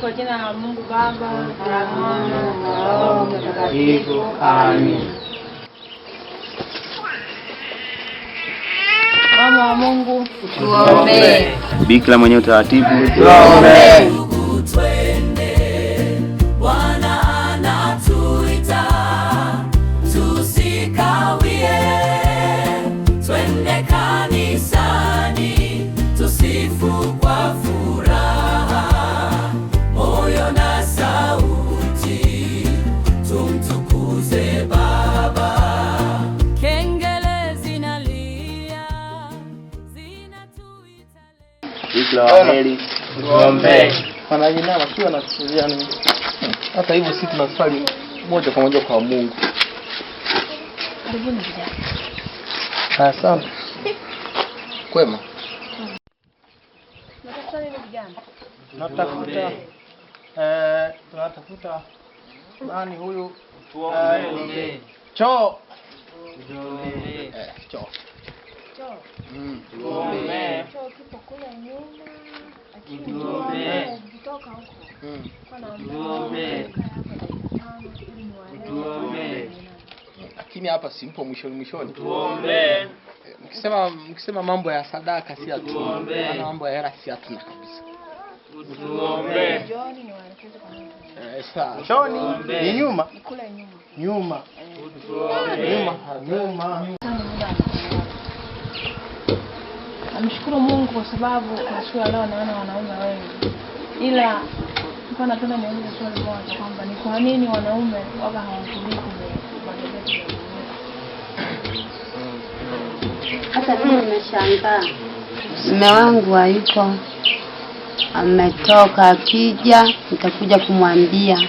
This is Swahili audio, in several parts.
Kwa jina la Mungu Baba, la Mwana, na Roho Mtakatifu. Amen. Mama wa Mungu, tuombe. Bikira mwenye utaratibu, tuombe. tuombe. Wanajina wakiwa na kusuliana. Hata hivyo sisi tunasali moja kwa moja kwa Mungu. Karibuni vijana. Asante. Kwema. Natafuta nini vijana? Tunatafuta nani huyu? Tuombe. Choo. Tuombe. Choo. Choo. Tuombe. Choo kipo kule nyuma. Tuombe. Kutoka huko. Tuombe. Tuombe. Lakini hapa simpo mwishoni. Tuombe. Mkisema mambo ya sadaka si atu. Tuombe. Maana mambo ya hela si atuna kabisa. Tuombe. Joni ni waelekeze kwa Mungu. Sawa. Choni ni nyuma. Kule nyuma. Nyuma. Tuombe. Nyuma. Namshukuru Mungu kwa sababu kwa siku ya leo naona wanaume wengi. Ila nilikuwa napenda niulize swali moja kwamba ni kwa nini wanaume waga hawatulii kwenye magazeti? Hata mimi nimeshangaa. Mume wangu hayupo. Ametoka, akija nitakuja kumwambia.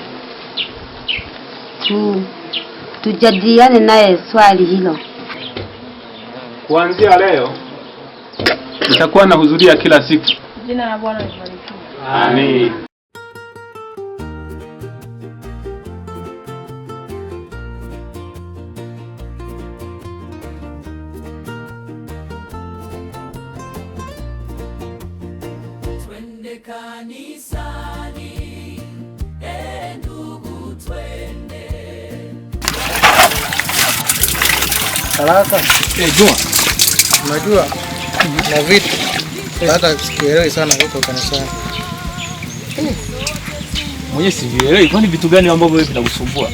Tujadiliane naye swali hilo. Kuanzia leo nitakuwa nahudhuria kila siku. Jina la Bwana libarikiwe. Amen. Twende kanisani, ndugu twende. Haraka. Juma. Unajua na vitu hata sikielewi sana huko kanisani. Mwenye sivielewi, kwani vitu gani ambavyo wewe vinakusumbua?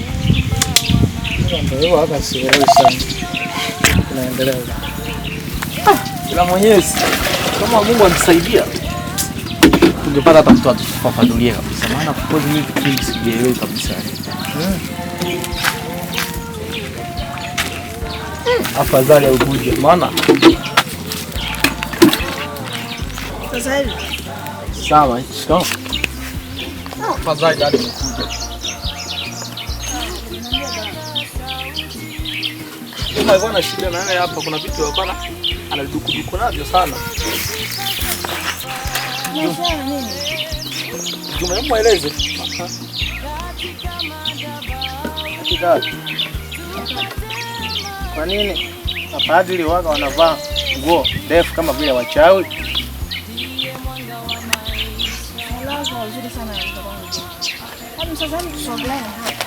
Ndio hapa sielewi sana. Tunaendelea. Ila Mwenyezi kama Mungu anisaidia tungepata hata mtu atufafanulie kabisa, maana kwa kweli mimi vitu hivi sivielewi kabisa. Afadhali ukuje, maana Sasa hivi sawa, shikamoo. Afadhali hadi mkuje. Kama bwana shida na yeye hapa, kuna vitu hapana anadukuduku navyo sana. Juma, mueleze. Kwa nini mapadri waga wanavaa nguo ndefu kama vile wachawi? lazima uzuri sana ya mtoto wangu. Hebu sasa hivi tusogeleane hapa.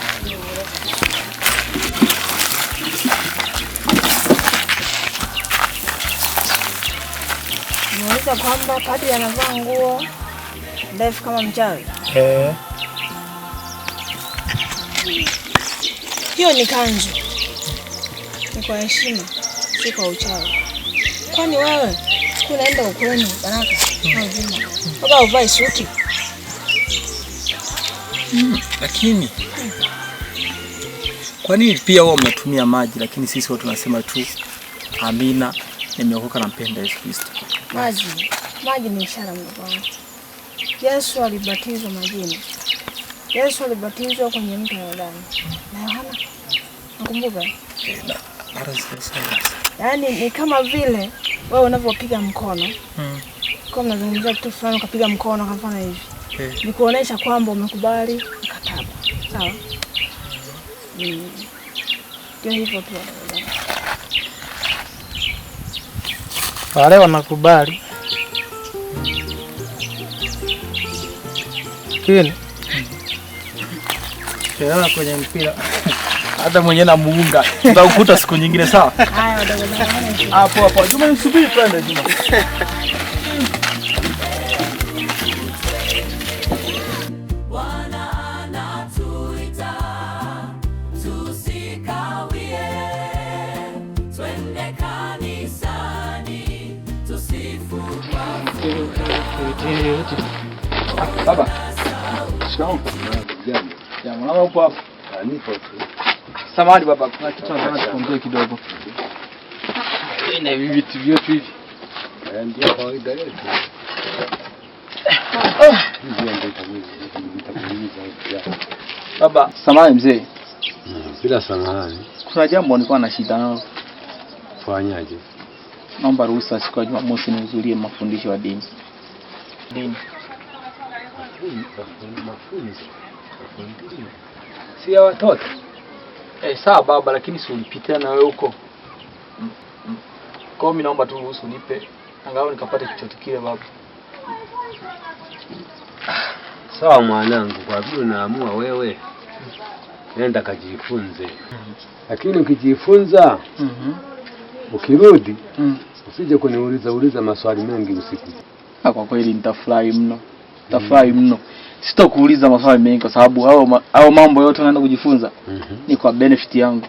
Unaweza kwamba padri anavaa nguo ndefu kama mchawi? Hiyo ni kanzu. Ni kwa heshima, si kwa uchawi. Kwani wewe siku naenda ukweni Baraka na Juma, baba uvae suti? Lakini kwa nini pia wao mnatumia maji, lakini sisi watu tunasema tu amina, nimeokoka na mpenda Yesu Kristo? Maji ni ishara mdogo wangu. Yesu alibatizwa majini. Yesu alibatizwa kwenye mto Yordani. Na Yohana, nakumbuka? Yaani ni kama vile wewe unavyopiga mkono. Kama unazungumzia kitu fulani ukapiga mkono kama hivi. Ni kuonesha kwamba umekubali mkataba. Sawa? Ndio hivyo tu. Wale wanakubali. lakini chelewa kwenye mpira. Hata mwenyewe namuunga. Tutakukuta siku nyingine sawa? Haya wadogo zangu. Hapo hapo. Juma nisubiri twende Juma. Bwana anatuita tusikawie, twende kanisani tusifu Baba. Shikamoo. Ya mwana upo hapo. Nipo tu. Samahani baba, kuna kitu nataka tuongee kidogo. Na hivi vitu vyetu hivi. Ndio kawaida yetu. Baba, samahani mzee. Bila samahani. Kuna jambo nilikuwa na shida nalo. Fanyaje? Naomba ruhusa siku ya Jumamosi nihudhurie mafundisho ya dini. Mafunzo. Si ya watoto. Sawa baba, lakini si ulipitia na wewe huko. Kwa mimi naomba tu ruhusa nipe angalau nikapate chochote kile baba. Sawa mwanangu, kwa vile unaamua wewe, nenda kajifunze. Lakini ukijifunza, ukirudi, usije kuniuliza maswali mengi usiku. Kwa kweli nitafurahi mno. Nitafurahi mno. Sitakuuliza maswali mengi kwa sababu hao mambo yote naenda kujifunza ni kwa benefit yangu.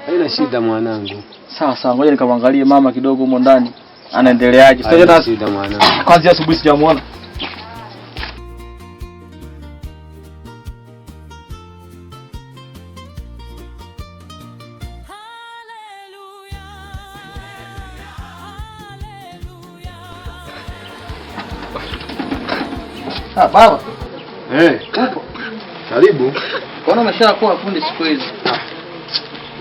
Haina shida mwanangu. Sawa, ngoja nikamwangalie mama kidogo huko ndani. Anaendeleaje? Haina shida mwanangu. Kwanza asubuhi sijamuona. Baba. Upo. Karibu. Mbona umeshakuwa fundi siku hizi?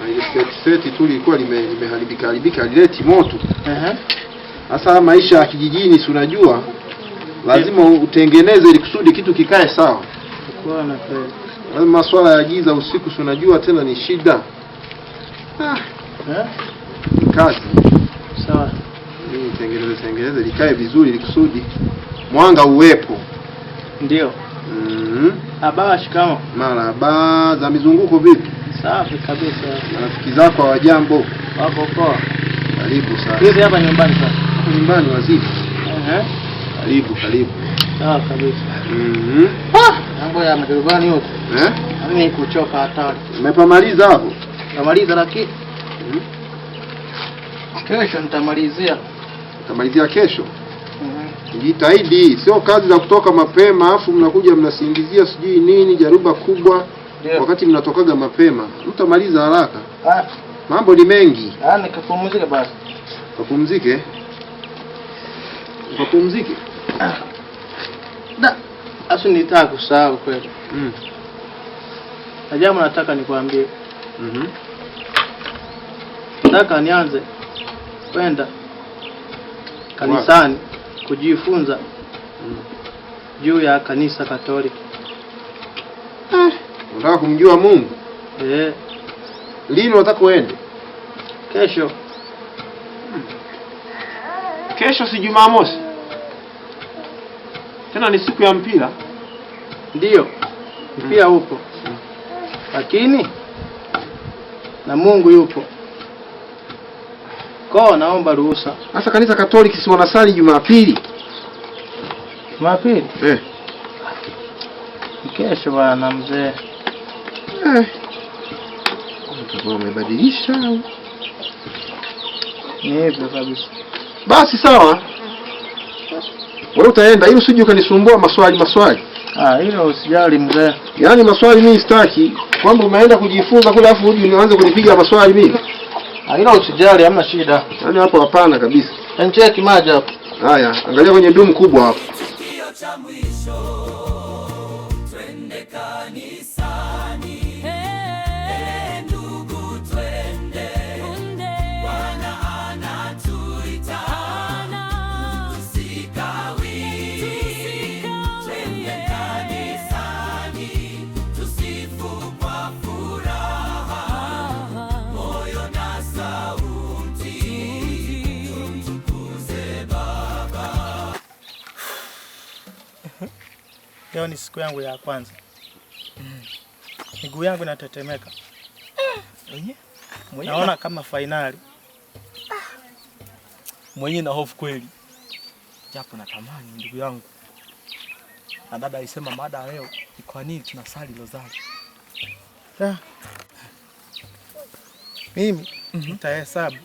Na ile seti tu ilikuwa limeharibika alileti moto. Sasa maisha ya kijijini si unajua lazima utengeneze ili kusudi kitu kikae sawa. Kwa na kweli. Lazima masuala ya giza usiku si unajua tena ni shida. Kazi. Sawa. Mimi tengeneze likae vizuri ili kusudi mwanga uwepo. Ndio. Baba shikamo. Marahaba, za mizunguko vipi? Safi kabisa. Rafiki zako hawajambo? Wako poa. Karibu sana. Hivi hapa nyumbani sasa. Nyumbani wazidi. Karibu. Sawa kabisa. Mambo ya majaribani huko. Mimi kuchoka hatari. Umepamaliza hapo? Namaliza lakini kesho nitamalizia. Utamalizia kesho? Jitahidi, sio kazi za kutoka mapema afu mnakuja mnasingizia sijui nini jaruba kubwa. Wakati mnatokaga mapema. Mtamaliza haraka. Mambo ni mengi. Nikapumzike basi. Kapumzike? Kapumzike? Asu nitaka kusahau kweli. Na jambo nataka nikwambie. Nataka nianze kwenda kanisani kujifunza juu ya kanisa Katoliki. Unataka kumjua Mungu? Lini unataka uende? Kesho. Kesho si Jumamosi? Tena ni siku ya mpira? Ndio. Mpira upo. Lakini na Mungu yupo. Kwa naomba ruhusa. Sasa kanisa Katoliki si wanasali Jumapili? Jumapili? Kesho bwana mzee. Kwa umebadilisha. Ni hivyo kabisa. Basi sawa. Wewe utaenda ili usije ukanisumbua maswali. Hilo usijali mzee. Yaani maswali mimi sitaki. Kwamba umeenda kujifunza kule afu uje uanze kunipiga maswali mimi. Hilo usijali, hamna shida. Yaani hapo hapana kabisa. Cheki maji hapo. Haya, angalia kwenye dumu kubwa hapo. cha mwisho, twende kanisani. Ndugu twende, Bwana anatuita, tusikawie, twende kanisani, tusifu kwa furaha, moyo na sauti, tumtukuze Baba. Leo ni siku yangu ya kwanza. Miguu yangu inatetemeka. Naona kama finali. Mwenye na hofu kweli. Japo natamani ndugu yangu. Na dada alisema mada leo ni kwa nini tunasali rozari. Mimi nitahesabu.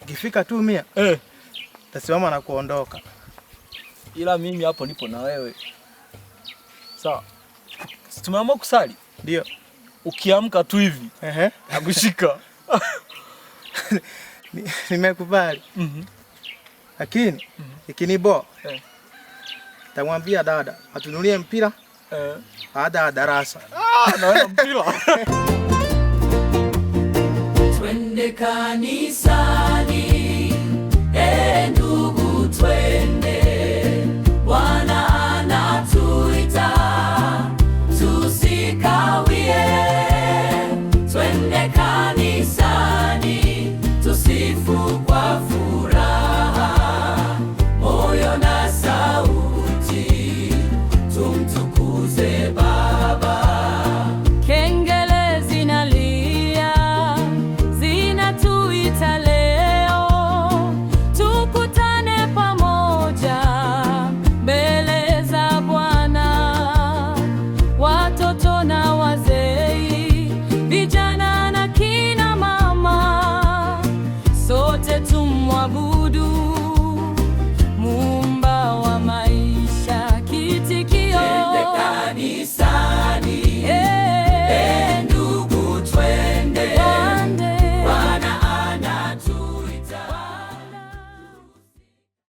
Ukifika tu 100, tasimama na kuondoka. Ila mimi hapo nipo na wewe. Sawa. Tumeamua kusali? Ndio. Ukiamka tu hivi, nakushika. Nimekubali. Lakini ikiniboa, tamwambia dada atunulie mpira baada ya darasa. Naona mpira. Twende kanisani.